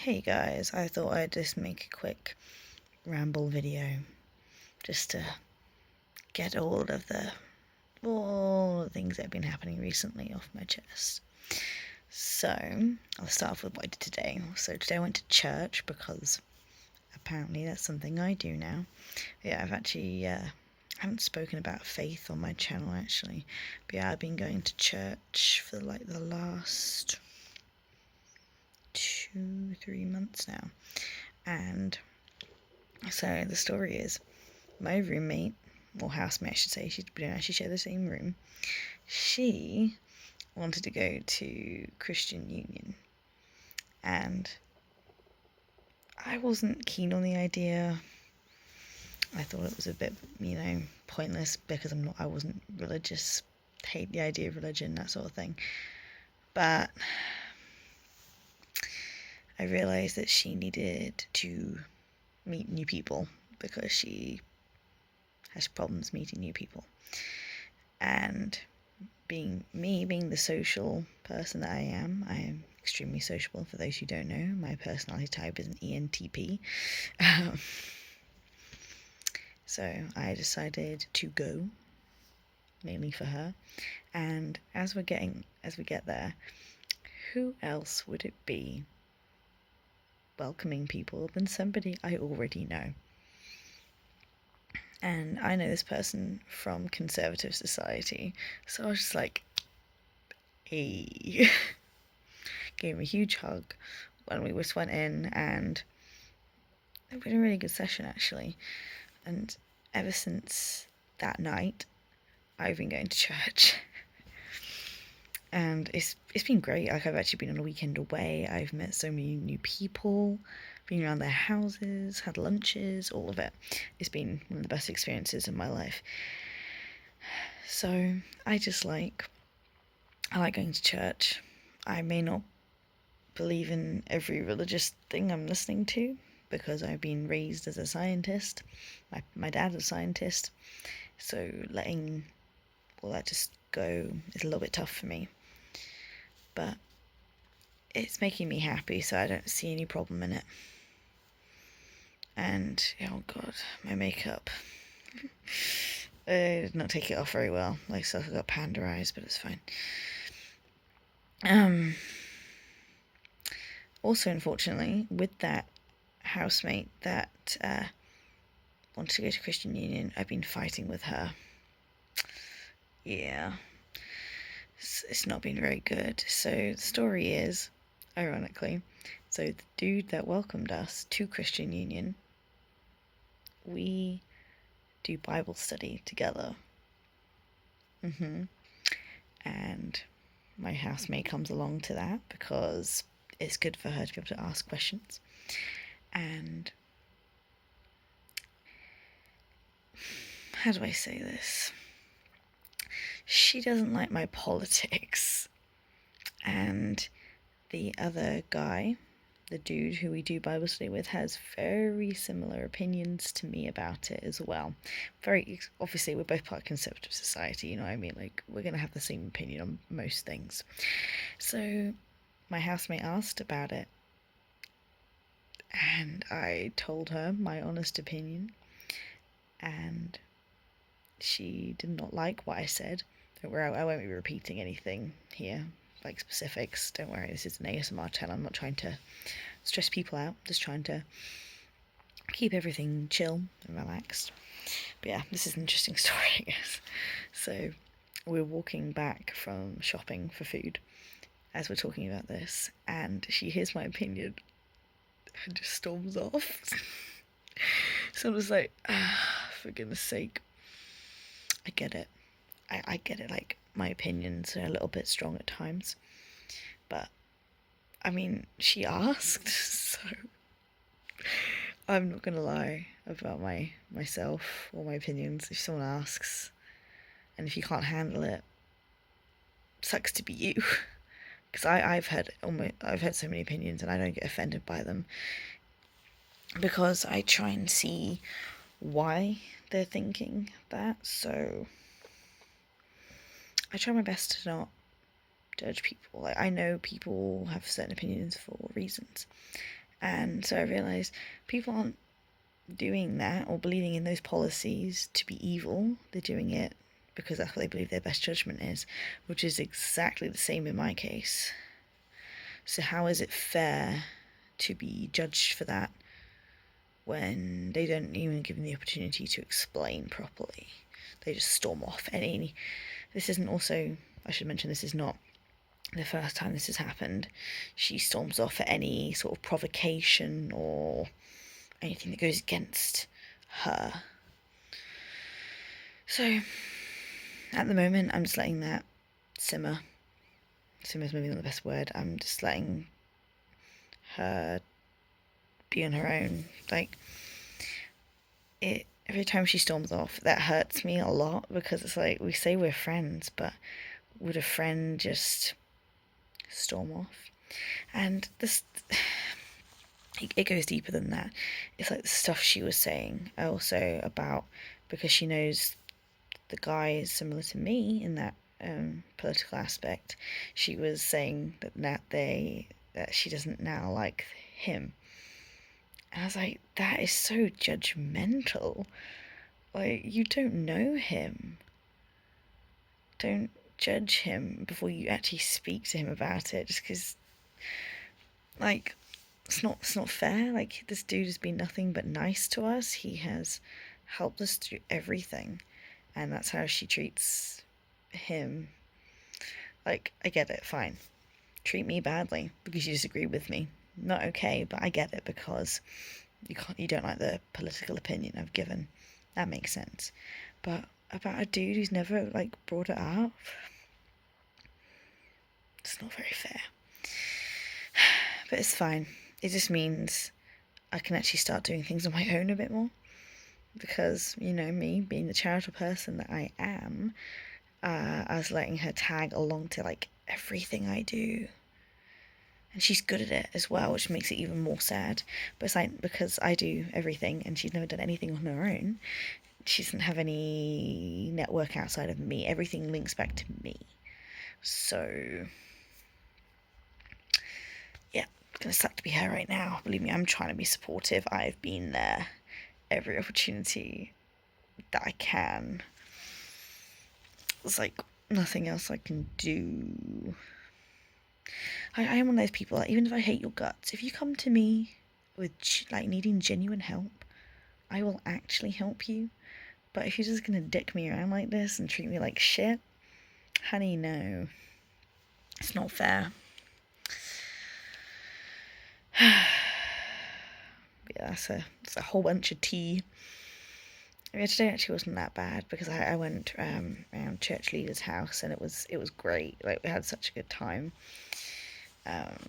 Hey guys, I thought I'd just make a quick ramble video just to get all the things that have been happening recently off my chest. So, I'll start off with what I did today. So today I went to church because apparently that's something I do now. Yeah, I've actually haven't spoken about faith on my channel actually. But yeah, I've been going to church for like the last 2-3 months now. And so the story is, my roommate, or housemate I should say, we don't actually share the same room, she wanted to go to Christian Union, and I wasn't keen on the idea. I thought it was a bit, pointless because I wasn't religious, hate the idea of religion, that sort of thing. But I realised that she needed to meet new people because she has problems meeting new people. And being the social person that I am extremely sociable. For those who don't know, my personality type is an ENTP. So I decided to go, mainly for her. And as we get there, who else would it be welcoming people than somebody I already know? And I know this person from conservative society, so I was just like, hey. Gave him a huge hug when we just went in, and it was a really good session actually. And ever since that night, I've been going to church, and it's been great. Like, I've actually been on a weekend away. I've met so many new people, been around their houses, had lunches, all of it. It's been one of the best experiences in my life. So I like going to church. I may not believe in every religious thing I'm listening to because I've been raised as a scientist. My dad's a scientist, so letting all that just go is a little bit tough for me. But it's making me happy, so I don't see any problem in it. And oh god, my makeup. I did not take it off very well. Like, so I've got panda eyes, but it's fine. Also, unfortunately, with that housemate that wanted to go to Christian Union, I've been fighting with her. Yeah, it's not been very good. So the story is, ironically, so the dude that welcomed us to Christian Union, we do Bible study together. And my housemate comes along to that because it's good for her to be able to ask questions. And how do I say this? She doesn't like my politics. And the other guy, the dude who we do Bible study with, has very similar opinions to me about it as well. Very obviously, we're both part of conservative society, you know what I mean? Like, we're going to have the same opinion on most things. So my housemate asked about it, and I told her my honest opinion, and she did not like what I said. Don't worry, I won't be repeating anything here, like specifics. Don't worry, this is an ASMR channel. I'm not trying to stress people out, just trying to keep everything chill and relaxed. But yeah, this is an interesting story, I guess. So we're walking back from shopping for food as we're talking about this, and she hears my opinion and just storms off. So I was like, for goodness sake. I get it. I get it, like, my opinions are a little bit strong at times. But, I mean, she asked, so I'm not going to lie about myself or my opinions. If someone asks, and if you can't handle it, sucks to be you. Because I've heard so many opinions, and I don't get offended by them. Because I try and see why they're thinking that, so I try my best to not judge people. Like, I know people have certain opinions for reasons, And so I realised people aren't doing that or believing in those policies to be evil. They're doing it because that's what they believe their best judgment is, which is exactly the same in my case. So how is it fair to be judged for that when they don't even give them the opportunity to explain properly? They just storm off. This isn't also, I should mention, this is not the first time this has happened. She storms off at any sort of provocation or anything that goes against her. So at the moment, I'm just letting that simmer. Simmer's maybe not the best word. I'm just letting her be on her own. Like, every time she storms off, that hurts me a lot, because it's like, we say we're friends, but would a friend just storm off? And this, it goes deeper than that. It's like the stuff she was saying also about, because she knows the guy is similar to me in that political aspect. She was saying that she doesn't now like him. And I was like, that is so judgmental. Like, you don't know him. Don't judge him before you actually speak to him about it, just because, like, it's not fair. Like, this dude has been nothing but nice to us. He has helped us through everything, and that's how she treats him. Like, I get it, fine. Treat me badly because you disagree with me. Not okay, but I get it, because you don't like the political opinion I've given. That makes sense. But about a dude who's never, like, brought it up, it's not very fair. But it's fine. It just means I can actually start doing things on my own a bit more. Because, me being the charitable person that I am, I was letting her tag along to, like, everything I do. And she's good at it as well, which makes it even more sad. But it's like, because I do everything and she's never done anything on her own, she doesn't have any network outside of me. Everything links back to me. So, yeah, it's going to suck to be her right now. Believe me, I'm trying to be supportive. I've been there every opportunity that I can. It's like nothing else I can do. I am one of those people that even if I hate your guts, if you come to me with, like, needing genuine help, I will actually help you. But if you're just going to dick me around like this and treat me like shit, honey, no. It's not fair. Yeah, it's a whole bunch of tea. I mean, today actually wasn't that bad, because I went around church leader's house, and it was great. Like, we had such a good time. It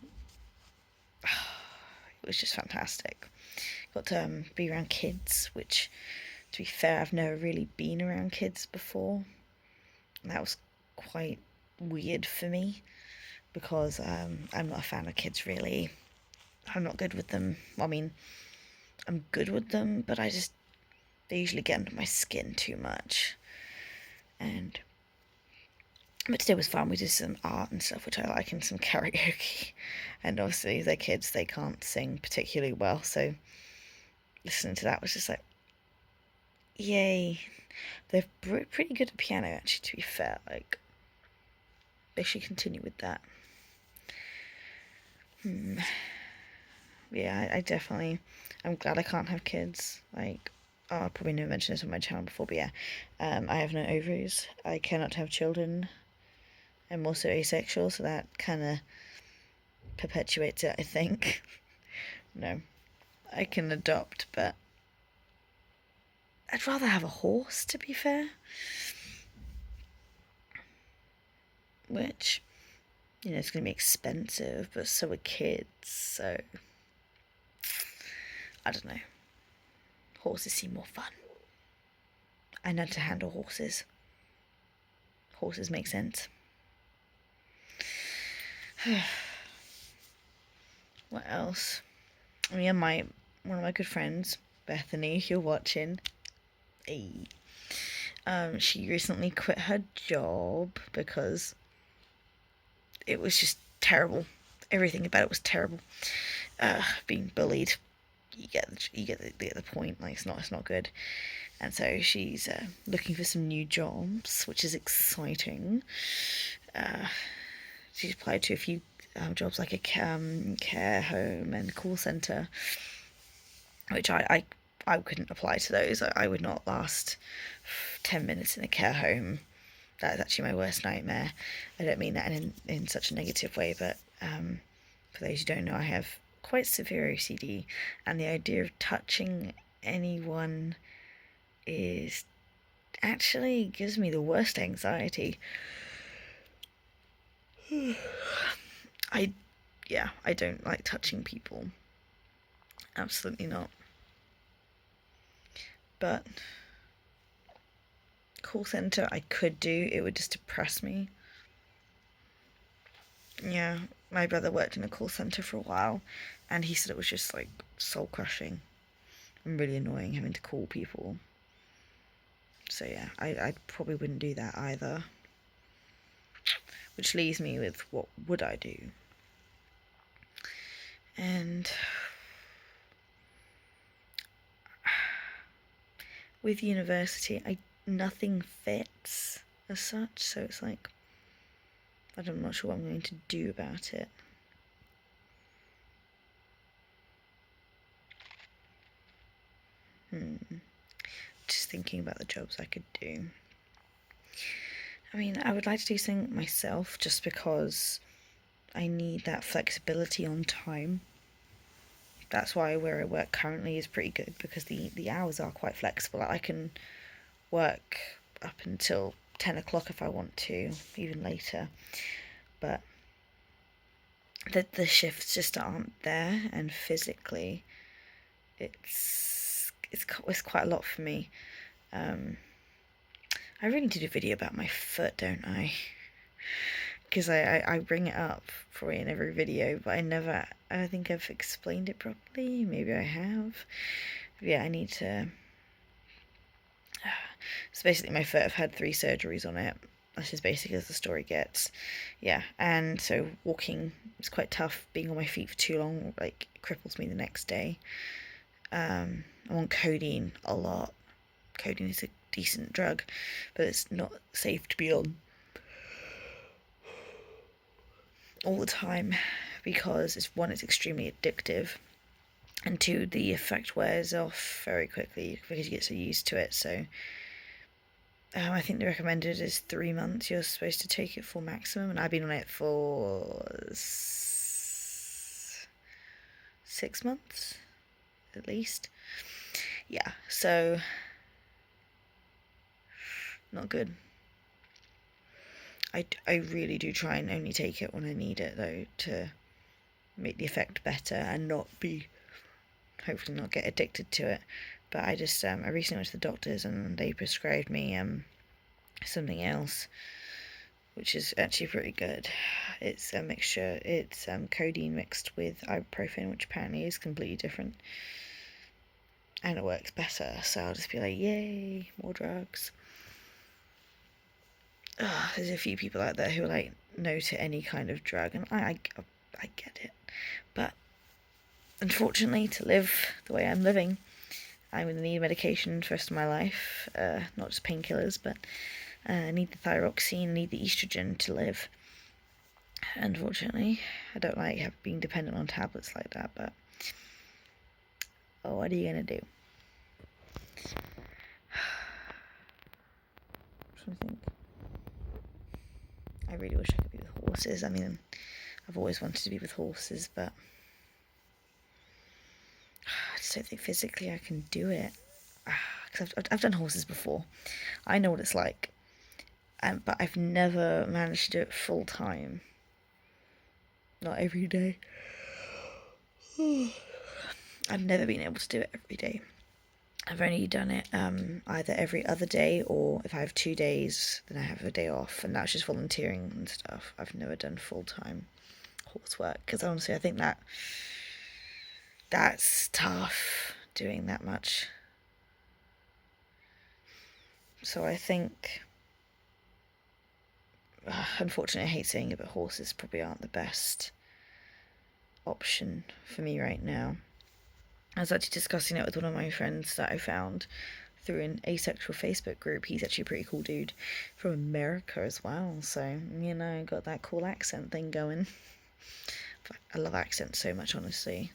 was just fantastic. Got to be around kids, which, to be fair, I've never really been around kids before. And that was quite weird for me, because I'm not a fan of kids, really. I'm not good with them. I mean, I'm good with them, but they usually get under my skin too much. But today was fun. We did some art and stuff, which I like, and some karaoke. And obviously, they're kids, they can't sing particularly well, so listening to that was just like, yay. They're pretty good at piano, actually, to be fair. Like, they should continue with that. Yeah, I definitely, I'm glad I can't have kids. Like, I'll probably never mention this on my channel before, but yeah, I have no ovaries. I cannot have children. I'm also asexual, so that kind of perpetuates it, I think. No, I can adopt, but I'd rather have a horse, to be fair. Which, it's going to be expensive, but so are kids, so I don't know. Horses seem more fun. I know to handle horses. Horses make sense. What else? Oh yeah, one of my good friends, Bethany, if you're watching, she recently quit her job because it was just terrible. Everything about it was terrible. being bullied. You get the point. Like it's not good. And so she's looking for some new jobs, which is exciting. She's applied to a few jobs like a care home and call centre, which I couldn't apply to those. I would not last 10 minutes in a care home. That is actually my worst nightmare. I don't mean that in such a negative way, but for those who don't know, I have quite severe OCD, and the idea of touching anyone is actually gives me the worst anxiety. I don't like touching people. Absolutely not. But call centre I could do, it would just depress me. Yeah, my brother worked in a call centre for a while, and he said it was just like soul crushing and really annoying having to call people. So yeah, I probably wouldn't do that either. Which leaves me with what would I do? And with university, nothing fits as such, so it's like I'm not sure what I'm going to do about it. Just thinking about the jobs I could do. I mean, I would like to do something myself just because I need that flexibility on time. That's why where I work currently is pretty good, because the hours are quite flexible. I can work up until 10 o'clock if I want to, even later. But the shifts just aren't there, and physically it's quite a lot for me. I really need to do a video about my foot, don't I? Because I bring it up probably in every video, but I think I've explained it properly. Maybe I have. But yeah, I need to. So basically, my foot, I've had 3 surgeries on it. That's as basic as the story gets. Yeah, and so walking is quite tough. Being on my feet for too long, like, cripples me the next day. I'm on codeine a lot. Codeine is a decent drug, but it's not safe to be on all the time, because it's extremely addictive, and 2, the effect wears off very quickly because you get so used to it. So I think the recommended is 3 months you're supposed to take it for maximum, and I've been on it for 6 months at least. Yeah, so not good. I really do try and only take it when I need it, though, to make the effect better and hopefully not get addicted to it. But I recently went to the doctors and they prescribed me something else, which is actually pretty good. It's a mixture. It's codeine mixed with ibuprofen, which apparently is completely different, and it works better. So I'll just be like, yay, more drugs. There's a few people out there who are like no to any kind of drug, and I get it, but unfortunately, to live the way I'm living, I'm going to need medication for the rest of my life. Not just painkillers, but I need the thyroxine, I need the estrogen to live. Unfortunately, I don't like being dependent on tablets like that, but what are you going to do? I'm trying to think. I really wish I could be with horses. I mean, I've always wanted to be with horses, but I just don't think physically I can do it. Because I've done horses before. I know what it's like. But I've never managed to do it full time. Not every day. I've never been able to do it every day. I've only done it either every other day, or if I have 2 days, then I have a day off, and that's just volunteering and stuff. I've never done full-time horse work, because honestly I think that's tough, doing that much. So I think, unfortunately I hate saying it, but horses probably aren't the best option for me right now. I was actually discussing it with one of my friends that I found through an asexual Facebook group. He's actually a pretty cool dude from America as well, so, you know, got that cool accent thing going. I love accents so much, honestly.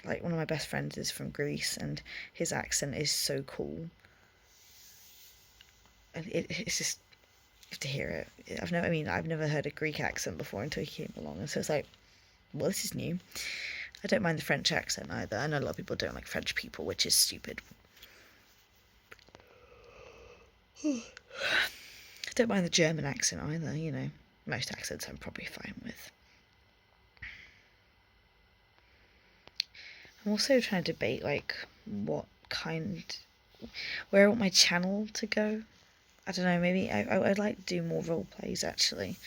Like, one of my best friends is from Greece, and his accent is so cool. And it's just, you have to hear it. I've never heard a Greek accent before until he came along, and so it's like, well, this is new. I don't mind the French accent either. I know a lot of people don't like French people, which is stupid. I don't mind the German accent either, you know. Most accents I'm probably fine with. I'm also trying to debate, like, where I want my channel to go. I don't know, maybe I'd like to do more role plays, actually.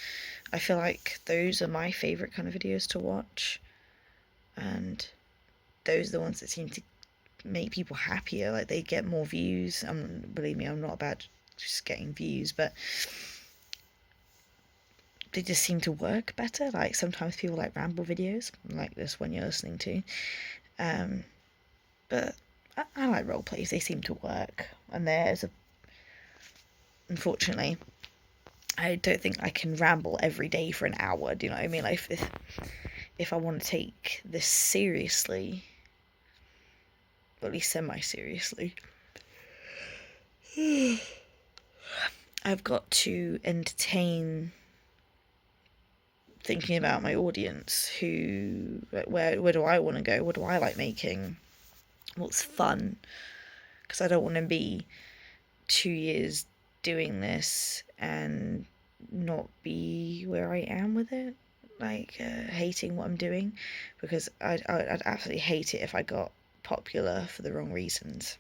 I feel like those are my favourite kind of videos to watch. And those are the ones that seem to make people happier. Like, they get more views. Believe me, I'm not about just getting views, but they just seem to work better. Like, sometimes people like Ramble videos, like this one you're listening to. But I like role plays. They seem to work. And unfortunately, I don't think I can ramble every day for an hour. Do you know what I mean? Like, if I want to take this seriously, or at least semi-seriously, I've got to entertain thinking about my audience. Where do I want to go? What do I like making? What's fun? Because I don't want to be 2 years doing this and not be where I am with it, like hating what I'm doing, because I'd absolutely hate it if I got popular for the wrong reasons.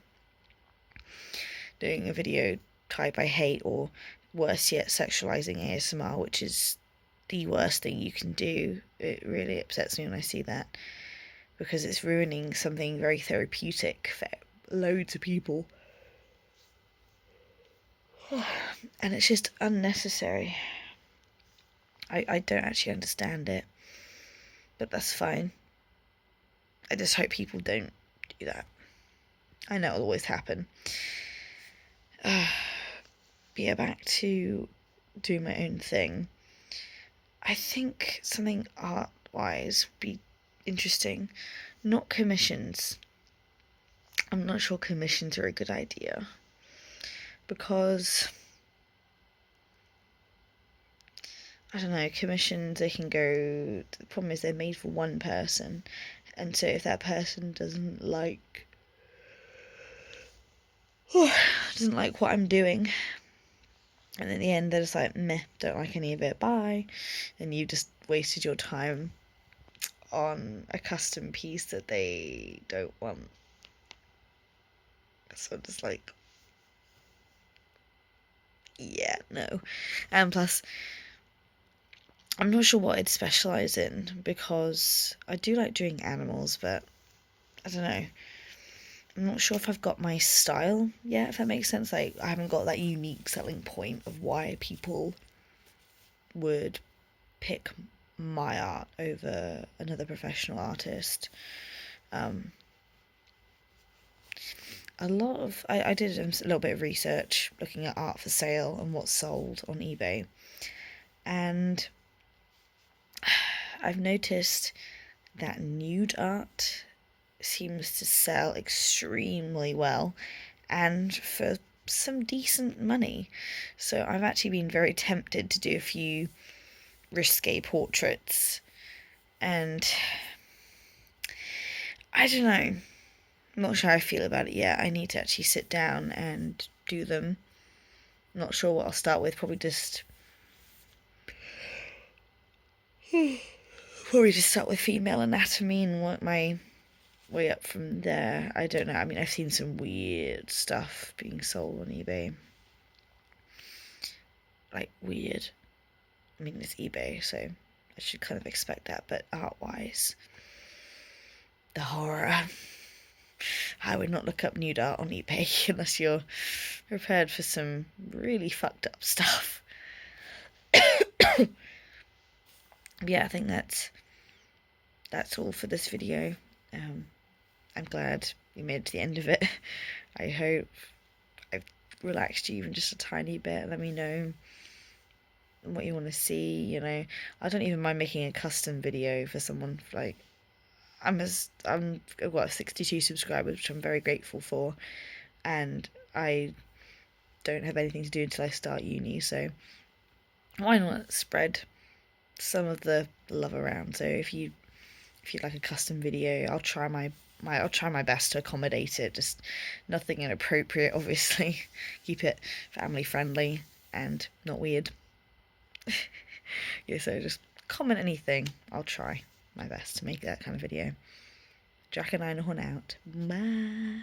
Doing a video type I hate, or worse yet, sexualizing ASMR, which is the worst thing you can do. It really upsets me when I see that, because it's ruining something very therapeutic for loads of people. And it's just unnecessary. I don't actually understand it, but that's fine. I just hope people don't do that. I know it'll always happen. But yeah, back to doing my own thing. I think something art-wise would be interesting. Not commissions. I'm not sure commissions are a good idea, because I don't know, commissions, they can go, the problem is they're made for one person, and so if that person doesn't like what I'm doing, and in the end they're just like, meh, don't like any of it, bye, and you just wasted your time on a custom piece that they don't want. So I'm just like, yeah, no. And plus, I'm not sure what I'd specialise in, because I do like doing animals, but I don't know. I'm not sure if I've got my style yet, if that makes sense. Like, I haven't got that unique selling point of why people would pick my art over another professional artist. I did a little bit of research looking at art for sale and what's sold on eBay, and I've noticed that nude art seems to sell extremely well, and for some decent money. So I've actually been very tempted to do a few risque portraits, and I don't know, I'm not sure how I feel about it yet. I need to actually sit down and do them. I'm not sure what I'll start with. Probably just start with female anatomy and work my way up from there. I don't know. I mean, I've seen some weird stuff being sold on eBay. Like, weird. I mean, it's eBay, so I should kind of expect that. But art-wise, the horror. I would not look up nude art on eBay unless you're prepared for some really fucked up stuff. Yeah, I think that's that's all for this video. I'm glad you made it to the end of it. I hope I've relaxed you even just a tiny bit. Let me know what you want to see. You know, I don't even mind making a custom video for someone. Like, I've got 62 subscribers, which I'm very grateful for, and I don't have anything to do until I start uni. So why not spread some of the love around? So if you'd like a custom video, I'll try my best to accommodate it. Just nothing inappropriate, obviously. Keep it family friendly and not weird. Yeah, so just comment anything. I'll try my best to make that kind of video. Jack and I on out. Bye.